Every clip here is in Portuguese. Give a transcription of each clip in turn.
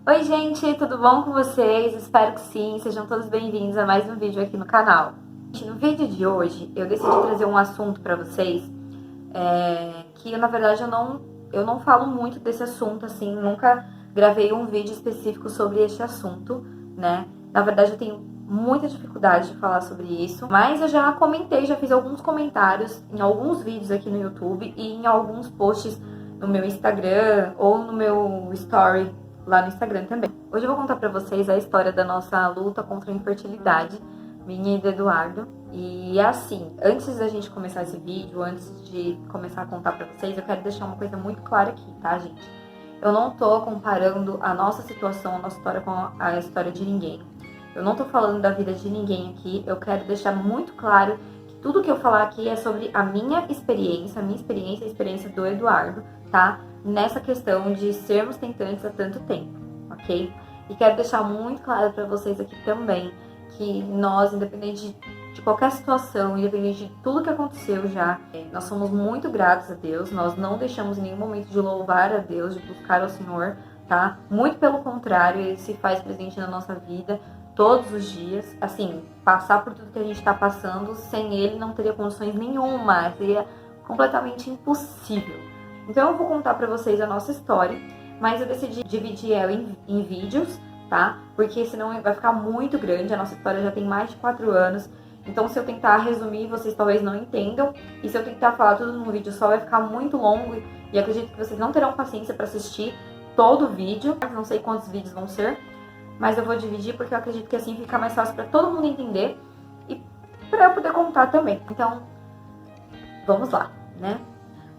Oi gente, tudo bom com vocês? Espero que sim, sejam todos bem-vindos a mais um vídeo aqui no canal. No vídeo de hoje, eu decidi trazer um assunto pra vocês que na verdade eu não falo muito desse assunto, assim, nunca gravei um vídeo específico sobre este assunto, né? Na verdade eu tenho muita dificuldade de falar sobre isso, mas eu já comentei, já fiz alguns comentários em alguns vídeos aqui no YouTube e em alguns posts no meu Instagram ou no meu story lá no Instagram também. Hoje eu vou contar pra vocês a história da nossa luta contra a infertilidade, minha e do Eduardo. E assim, antes da gente começar esse vídeo, antes de começar a contar pra vocês, eu quero deixar uma coisa muito clara aqui, tá, gente? Eu não tô comparando a nossa situação, a nossa história com a história de ninguém. Eu não tô falando da vida de ninguém aqui, eu quero deixar muito claro que tudo que eu falar aqui é sobre a minha experiência e a experiência do Eduardo, tá? Nessa questão de sermos tentantes há tanto tempo, ok? E quero deixar muito claro para vocês aqui também que nós, independente de qualquer situação, independente de tudo que aconteceu já, nós somos muito gratos a Deus, nós não deixamos em nenhum momento de louvar a Deus, de buscar ao Senhor, tá? Muito pelo contrário, Ele se faz presente na nossa vida todos os dias. Assim, passar por tudo que a gente está passando, sem Ele não teria condições nenhuma, seria completamente impossível. Então eu vou contar pra vocês a nossa história, mas eu decidi dividir ela em vídeos, tá? Porque senão vai ficar muito grande, a nossa história já tem mais de 4 anos. Então se eu tentar resumir, vocês talvez não entendam. E se eu tentar falar tudo num vídeo só, vai ficar muito longo. E acredito que vocês não terão paciência pra assistir todo o vídeo. Não sei quantos vídeos vão ser, mas eu vou dividir porque eu acredito que assim fica mais fácil pra todo mundo entender. E pra eu poder contar também. Então, vamos lá, né?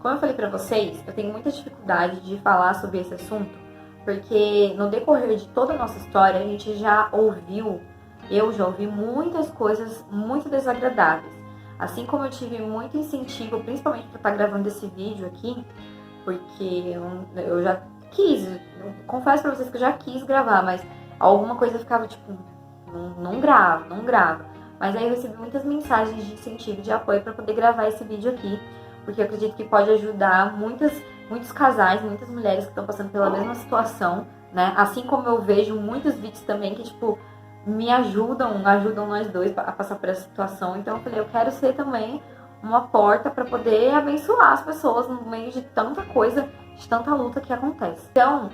Como eu falei pra vocês, eu tenho muita dificuldade de falar sobre esse assunto, porque no decorrer de toda a nossa história, a gente já ouviu, eu já ouvi muitas coisas muito desagradáveis. Assim como eu tive muito incentivo, principalmente pra estar gravando esse vídeo aqui, porque eu já quis, confesso pra vocês que eu já quis gravar, mas alguma coisa ficava tipo, não grava. Mas aí eu recebi muitas mensagens de incentivo, de apoio pra poder gravar esse vídeo aqui, porque eu acredito que pode ajudar muitos casais, muitas mulheres que estão passando pela mesma situação, né? Assim como eu vejo muitos vídeos também que, tipo, me ajudam nós dois a passar por essa situação. Então eu falei, eu quero ser também uma porta para poder abençoar as pessoas no meio de tanta coisa, de tanta luta que acontece. Então,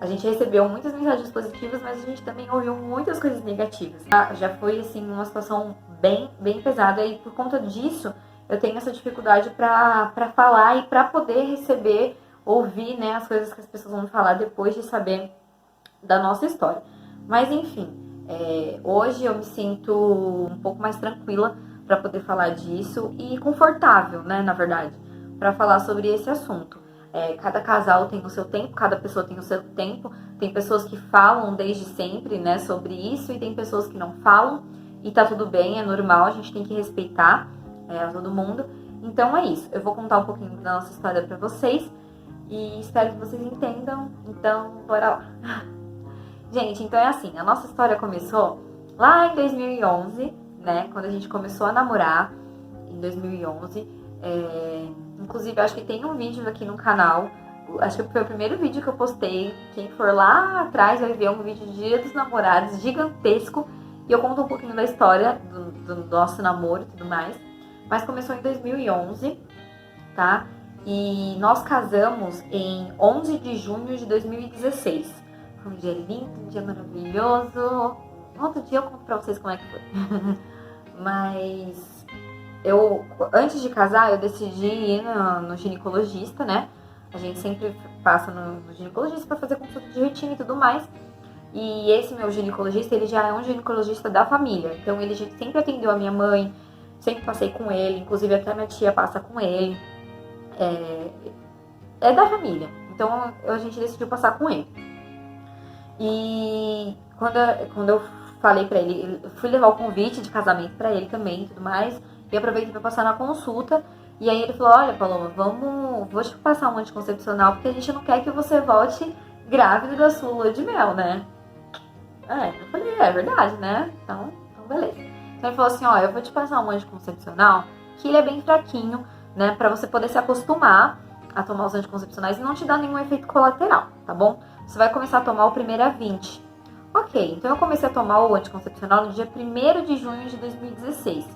a gente recebeu muitas mensagens positivas, mas a gente também ouviu muitas coisas negativas. Já foi, assim, uma situação bem pesada e por conta disso, eu tenho essa dificuldade pra falar e pra poder receber, ouvir, né, as coisas que as pessoas vão falar depois de saber da nossa história. Mas enfim, hoje eu me sinto um pouco mais tranquila pra poder falar disso e confortável, né, na verdade, pra falar sobre esse assunto. Cada casal tem o seu tempo, cada pessoa tem o seu tempo. Tem pessoas que falam desde sempre, né, sobre isso e tem pessoas que não falam e tá tudo bem, é normal, a gente tem que respeitar a todo mundo. Então é isso, eu vou contar um pouquinho da nossa história pra vocês e espero que vocês entendam. Então, bora lá. Gente, então é assim, a nossa história começou lá em 2011, né, quando a gente começou a namorar, em 2011. Inclusive, eu acho que tem um vídeo aqui no canal, acho que foi o primeiro vídeo que eu postei. Quem for lá atrás vai ver um vídeo de Dia dos Namorados gigantesco, e eu conto um pouquinho da história do nosso namoro e tudo mais. Mas começou em 2011, tá? E nós casamos em 11 de junho de 2016. Foi um dia lindo, um dia maravilhoso. Outro dia eu conto pra vocês como é que foi. Mas antes de casar, eu decidi ir no ginecologista, né? A gente sempre passa no ginecologista pra fazer consulta de rotina e tudo mais. E esse meu ginecologista, ele já é um ginecologista da família. Então ele sempre atendeu a minha mãe, sempre passei com ele, inclusive até minha tia passa com ele. É da família, então a gente decidiu passar com ele. E quando eu falei pra ele, eu fui levar o convite de casamento pra ele também e tudo mais, e aproveitei pra passar na consulta. E aí ele falou, olha, Paloma, vou te passar um anticoncepcional, porque a gente não quer que você volte grávida da sua lua de mel, né? Eu falei, é verdade, né? Então beleza. Então ele falou assim, ó, eu vou te passar um anticoncepcional, que ele é bem fraquinho, né, pra você poder se acostumar a tomar os anticoncepcionais e não te dar nenhum efeito colateral, tá bom? você vai começar a tomar o Primeira 20. Ok, então eu comecei a tomar o anticoncepcional no dia 1º de junho de 2016,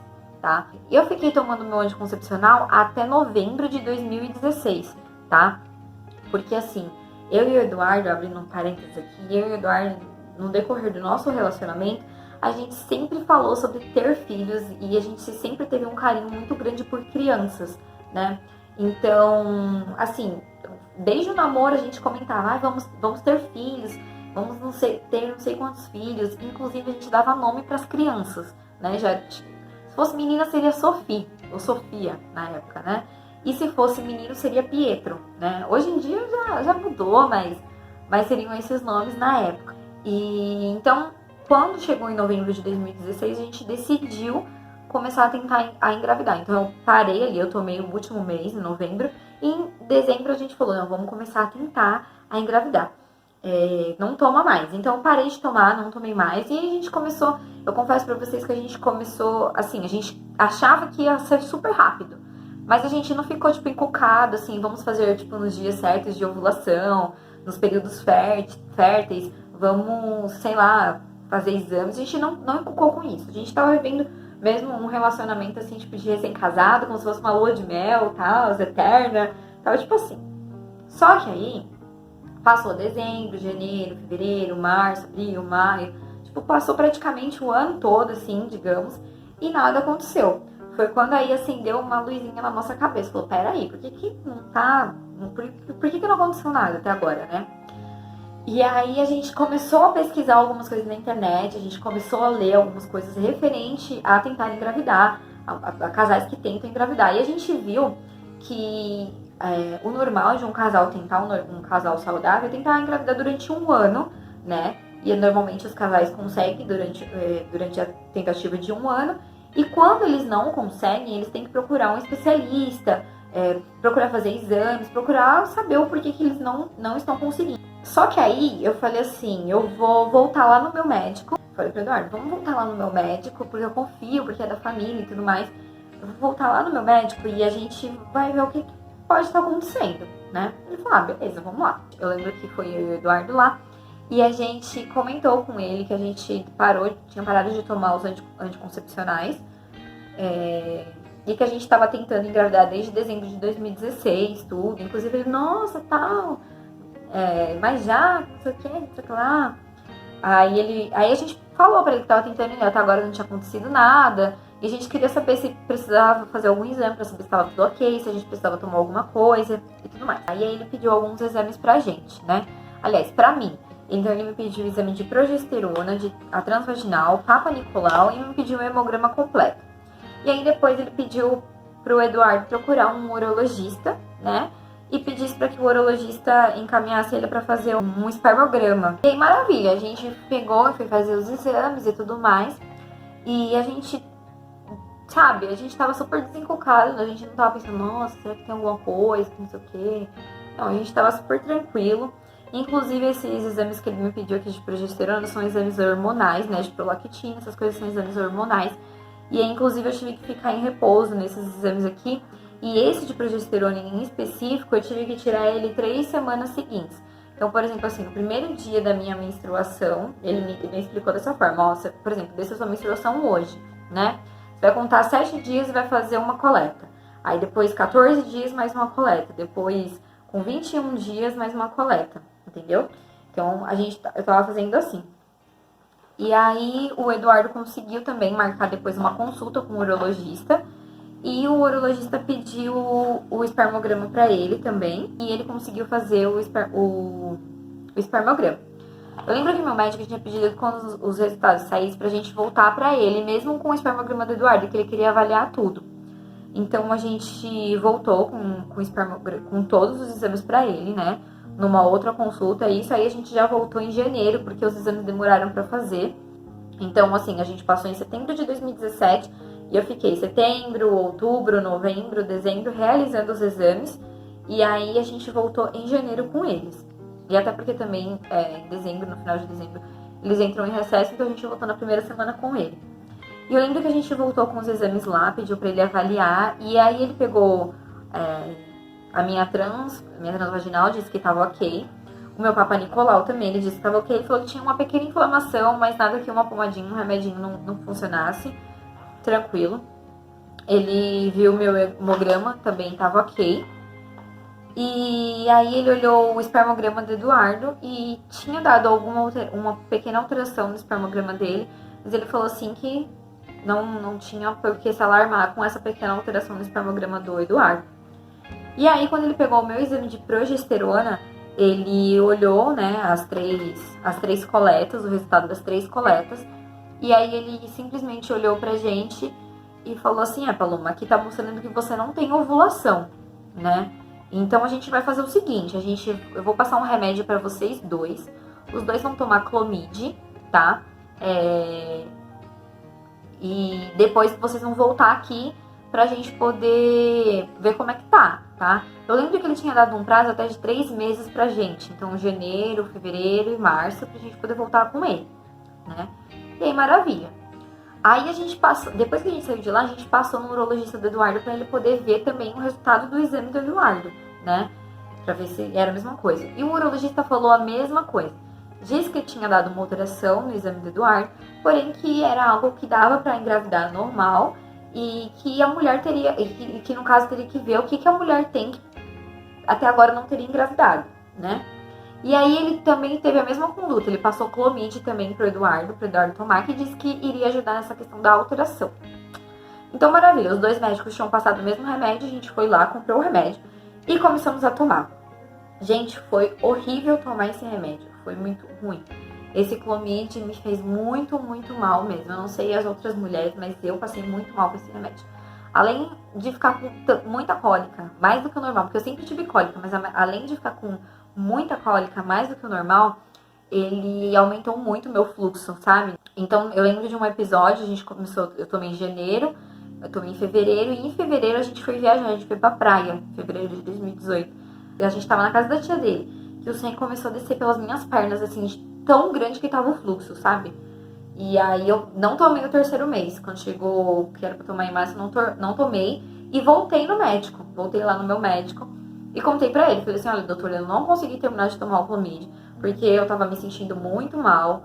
tá? E eu fiquei tomando meu anticoncepcional até novembro de 2016, tá? Porque assim, eu e o Eduardo, abrindo um parênteses aqui, eu e o Eduardo, no decorrer do nosso relacionamento, a gente sempre falou sobre ter filhos e a gente sempre teve um carinho muito grande por crianças, né? Então, assim, desde o namoro a gente comentava, vamos ter filhos, vamos ter não sei quantos filhos. Inclusive a gente dava nome para as crianças, né? Se fosse menina seria Sophie, ou Sofia na época, né? E se fosse menino seria Pietro, né? Hoje em dia já mudou, mas seriam esses nomes na época. E então, quando chegou em novembro de 2016, a gente decidiu começar a tentar engravidar. Então eu parei ali, eu tomei o último mês, em novembro, e em dezembro a gente falou, não, vamos começar a tentar a engravidar. Não toma mais. Então eu parei de tomar, não tomei mais, e aí a gente começou, eu confesso pra vocês que a gente começou, assim, a gente achava que ia ser super rápido, mas a gente não ficou, tipo, encucado, assim, vamos fazer, tipo, nos dias certos de ovulação, nos períodos férteis, vamos, sei lá, fazer exames. A gente não encucou com isso. A gente tava vivendo mesmo um relacionamento, assim, tipo, de recém-casado, como se fosse uma lua de mel, tal, eterna, tava tipo assim. Só que aí, passou dezembro, janeiro, fevereiro, março, abril, maio, tipo, passou praticamente o ano todo, assim, digamos, e nada aconteceu. Foi quando aí acendeu uma luzinha na nossa cabeça. Falou, peraí, por que não tá... Por que não aconteceu nada até agora, né? E aí a gente começou a pesquisar algumas coisas na internet, a gente começou a ler algumas coisas referente a tentar engravidar, a casais que tentam engravidar. E a gente viu que o normal de um casal tentar, um casal saudável, é tentar engravidar durante um ano, né? E normalmente os casais conseguem durante a tentativa de um ano. E quando eles não conseguem, eles têm que procurar um especialista, procurar fazer exames, procurar saber o porquê que eles não estão conseguindo. Só que aí eu falei assim, eu vou voltar lá no meu médico. Falei pro Eduardo, vamos voltar lá no meu médico, porque eu confio, porque é da família e tudo mais. Eu vou voltar lá no meu médico e a gente vai ver o que pode estar acontecendo, né? Ele falou, beleza, vamos lá. Eu lembro que foi eu e o Eduardo lá. E a gente comentou com ele que a gente tinha parado de tomar os anticoncepcionais. E que a gente estava tentando engravidar desde dezembro de 2016, tudo. Inclusive ele, nossa, tal, mas já, não sei o que, não sei o que lá. Aí a gente falou pra ele que tava tentando, e até agora não tinha acontecido nada. E a gente queria saber se precisava fazer algum exame pra saber se tava tudo ok, se a gente precisava tomar alguma coisa e tudo mais. Aí ele pediu alguns exames pra gente, né? Aliás, pra mim. Então ele me pediu o exame de progesterona, a transvaginal, Papa Nicolau e me pediu um hemograma completo. E aí depois ele pediu pro Eduardo procurar um urologista, né? E pedisse para que o urologista encaminhasse ele para fazer um espermograma. E aí, maravilha, a gente pegou e foi fazer os exames e tudo mais. E a gente, sabe, a gente tava super desencucado, a gente não tava pensando, nossa, será que tem alguma coisa, não sei o quê. Não, a gente tava super tranquilo. Inclusive, esses exames que ele me pediu aqui de progesterona são exames hormonais, né, de prolactina, essas coisas são exames hormonais. E aí, inclusive, eu tive que ficar em repouso nesses exames aqui. E esse de progesterona em específico, eu tive que tirar ele 3 semanas seguintes. Então, por exemplo, assim, no primeiro dia da minha menstruação, ele me explicou dessa forma. Ó, por exemplo, dessa sua menstruação hoje, né? Você vai contar 7 dias e vai fazer uma coleta. Aí depois 14 dias mais uma coleta. Depois, com 21 dias, mais uma coleta. Entendeu? Então, eu tava fazendo assim. E aí, o Eduardo conseguiu também marcar depois uma consulta com o urologista. E o urologista pediu o espermograma pra ele também. E ele conseguiu fazer o espermograma. Eu lembro que meu médico tinha pedido que quando os resultados saíssem pra gente voltar pra ele, mesmo com o espermograma do Eduardo, que ele queria avaliar tudo. Então a gente voltou com todos os exames pra ele, né? Numa outra consulta. E isso aí a gente já voltou em janeiro, porque os exames demoraram pra fazer. Então, assim, a gente passou em setembro de 2017 e eu fiquei setembro, outubro, novembro, dezembro realizando os exames. E aí a gente voltou em janeiro com eles. E até porque também, em dezembro, no final de dezembro, eles entram em recesso, então a gente voltou na primeira semana com ele. E eu lembro que a gente voltou com os exames lá, pediu pra ele avaliar, e aí ele pegou a minha transvaginal, disse que tava ok. O meu Papa Nicolau também, ele disse que estava ok. Ele falou que tinha uma pequena inflamação, mas nada que uma pomadinha, um remedinho não funcionasse. Tranquilo. Ele viu meu hemograma, também estava ok. E aí ele olhou o espermograma do Eduardo e tinha dado uma pequena alteração no espermograma dele. Mas ele falou assim que não tinha por que se alarmar com essa pequena alteração no espermograma do Eduardo. E aí, quando ele pegou o meu exame de progesterona, ele olhou, né, as três coletas, o resultado das 3 coletas. E aí ele simplesmente olhou pra gente e falou assim, Paloma, aqui tá mostrando que você não tem ovulação, né? Então a gente vai fazer o seguinte, eu vou passar um remédio pra vocês dois. Os dois vão tomar Clomid, tá? E depois vocês vão voltar aqui pra gente poder ver como é que tá? Eu lembro que ele tinha dado um prazo até de 3 meses pra gente. Então, janeiro, fevereiro e março, pra gente poder voltar com ele, né? E aí, maravilha. Aí a gente passou, depois que a gente saiu de lá, a gente passou no urologista do Eduardo pra ele poder ver também o resultado do exame do Eduardo, né? Pra ver se era a mesma coisa. E o urologista falou a mesma coisa. Disse que tinha dado uma alteração no exame do Eduardo, porém que era algo que dava pra engravidar normal e que a mulher teria, e que no caso teria que ver o que a mulher tem que até agora não teria engravidado, né? E aí ele também teve a mesma conduta, ele passou Clomid também pro Eduardo tomar, que disse que iria ajudar nessa questão da alteração. Então, maravilha, os 2 médicos tinham passado o mesmo remédio, a gente foi lá, comprou o remédio e começamos a tomar. Gente, foi horrível tomar esse remédio, foi muito ruim. Esse Clomid me fez muito, muito mal mesmo. Eu não sei as outras mulheres, mas eu passei muito mal com esse remédio. Além de ficar com muita cólica, mais do que o normal, porque eu sempre tive cólica, mas além de ficar com muita cólica, mais do que o normal, ele aumentou muito o meu fluxo, sabe? Então, eu lembro de um episódio, eu tomei em janeiro, eu tomei em fevereiro, e em fevereiro a gente foi viajar, a gente foi pra praia, fevereiro de 2018. E a gente tava na casa da tia dele, que o sangue começou a descer pelas minhas pernas, assim, de tão grande que tava o fluxo, sabe? E aí eu não tomei o 3º mês. Quando chegou, que era pra tomar em março, não tomei. E voltei no médico. Voltei lá no meu médico e contei pra ele. Falei assim, olha, doutor, eu não consegui terminar de tomar o Clomid, porque eu tava me sentindo muito mal.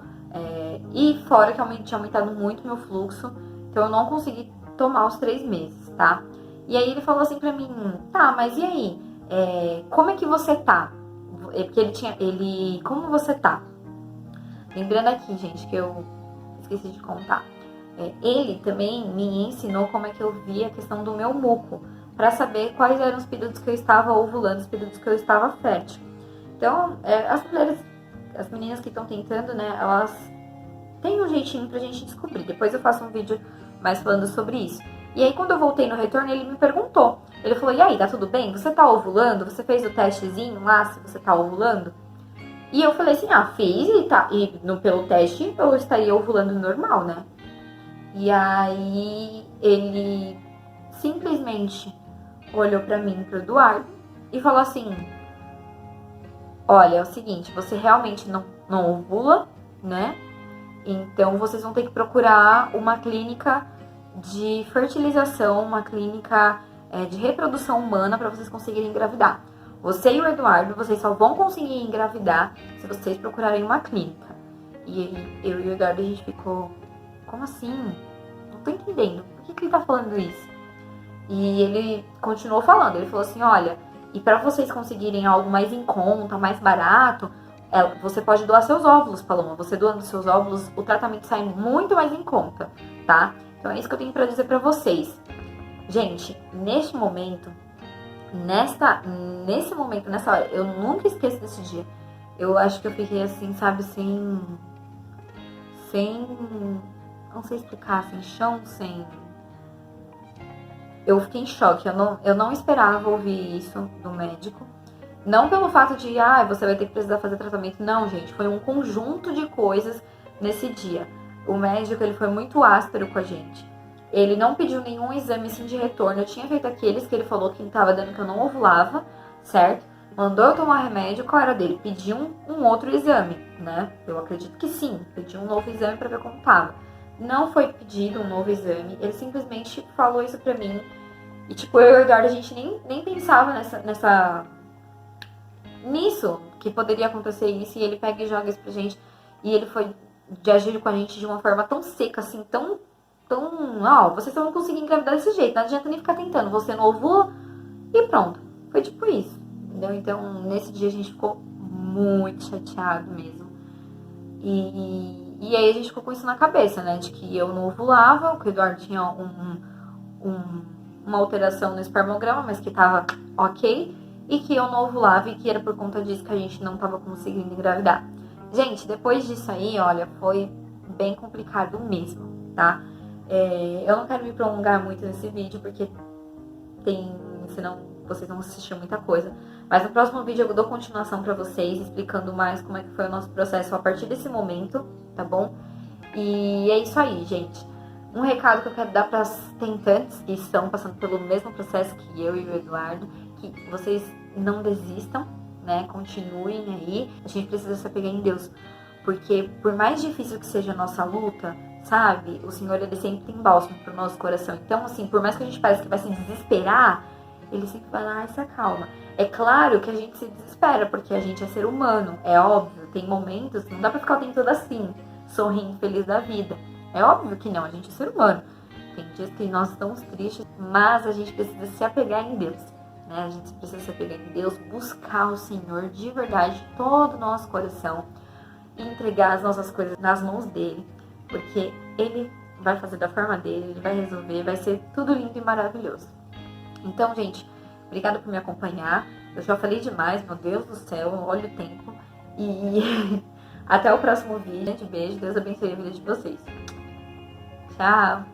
E fora que tinha aumentado muito meu fluxo. Então eu não consegui tomar os 3 meses, tá? E aí ele falou assim pra mim, tá, mas e aí? Como é que você tá? Porque como você tá? Lembrando aqui, gente, que eu esqueci de contar. Ele também me ensinou como é que eu via a questão do meu muco, para saber quais eram os períodos que eu estava ovulando, os períodos que eu estava fértil. Então, as meninas que estão tentando, né, elas têm um jeitinho pra gente descobrir. Depois eu faço um vídeo mais falando sobre isso. E aí, quando eu voltei no retorno, ele me perguntou. Ele falou, e aí, tá tudo bem? Você tá ovulando? Você fez o testezinho lá, se você tá ovulando? E eu falei assim, fiz pelo teste eu estaria ovulando normal, né? E aí ele simplesmente olhou pra mim e pro Eduardo e falou assim, olha, é o seguinte, você realmente não ovula, né? Então vocês vão ter que procurar uma clínica de fertilização, uma clínica de reprodução humana para vocês conseguirem engravidar. Você e o Eduardo, vocês só vão conseguir engravidar se vocês procurarem uma clínica. E eu e o Eduardo, a gente ficou, como assim? Não tô entendendo, por que ele tá falando isso? E ele continuou falando, ele falou assim, olha, e para vocês conseguirem algo mais em conta, mais barato, você pode doar seus óvulos, Paloma. Você doando seus óvulos, o tratamento sai muito mais em conta, tá? Então é isso que eu tenho pra dizer pra vocês. Gente, neste momento, nessa hora, eu nunca esqueço desse dia. Eu acho que eu fiquei assim, sabe, não sei explicar, sem chão, eu fiquei em choque, eu não esperava ouvir isso do médico. Não pelo fato de, você vai ter que precisar fazer tratamento. Não, gente, foi um conjunto de coisas nesse dia. O médico, ele foi muito áspero com a gente. Ele não pediu nenhum exame assim de retorno. Eu tinha feito aqueles que ele falou que estava dando que eu não ovulava, certo? Mandou eu tomar remédio, qual era dele? Pediu um outro exame, né? Eu acredito que sim, pediu um novo exame pra ver como tava. Não foi pedido um novo exame, ele simplesmente falou isso pra mim. E tipo, eu e o Eduardo, a gente nem pensava nisso, que poderia acontecer isso, e ele pega e joga isso pra gente. E ele foi de agir com a gente de uma forma tão seca, assim, tão, vocês não vão conseguir engravidar desse jeito, não adianta nem ficar tentando, você não ovula e pronto. Foi tipo isso, entendeu? Então, nesse dia a gente ficou muito chateado mesmo. E aí a gente ficou com isso na cabeça, né? De que eu não ovulava, que o Eduardo tinha uma alteração no espermograma, mas que tava ok, e que eu não ovulava e que era por conta disso que a gente não tava conseguindo engravidar. Gente, depois disso aí, olha, foi bem complicado mesmo, tá? Eu não quero me prolongar muito nesse vídeo, porque senão vocês vão assistir muita coisa. Mas no próximo vídeo eu dou continuação pra vocês, explicando mais como é que foi o nosso processo a partir desse momento, tá bom? E é isso aí, gente. Um recado que eu quero dar para as tentantes que estão passando pelo mesmo processo que eu e o Eduardo, que vocês não desistam, né? Continuem aí. A gente precisa se apegar em Deus, porque por mais difícil que seja a nossa luta, sabe? O Senhor, ele sempre tem bálsamo pro nosso coração. Então, assim, por mais que a gente pareça que vai se desesperar, ele sempre vai lá e se acalma. É claro que a gente se desespera, porque a gente é ser humano, é óbvio. Tem momentos que não dá pra ficar o tempo todo assim, sorrindo, feliz da vida. É óbvio que não, a gente é ser humano. Tem dias que nós estamos tristes, mas a gente precisa se apegar em Deus, né? A gente precisa se apegar em Deus, buscar o Senhor de verdade, de todo o nosso coração, e entregar as nossas coisas nas mãos dele, porque ele vai fazer da forma dele, ele vai resolver, vai ser tudo lindo e maravilhoso. Então, gente, obrigada por me acompanhar. Eu já falei demais, meu Deus do céu, olha o tempo. E até o próximo vídeo. Beijo, Deus abençoe a vida de vocês. Tchau!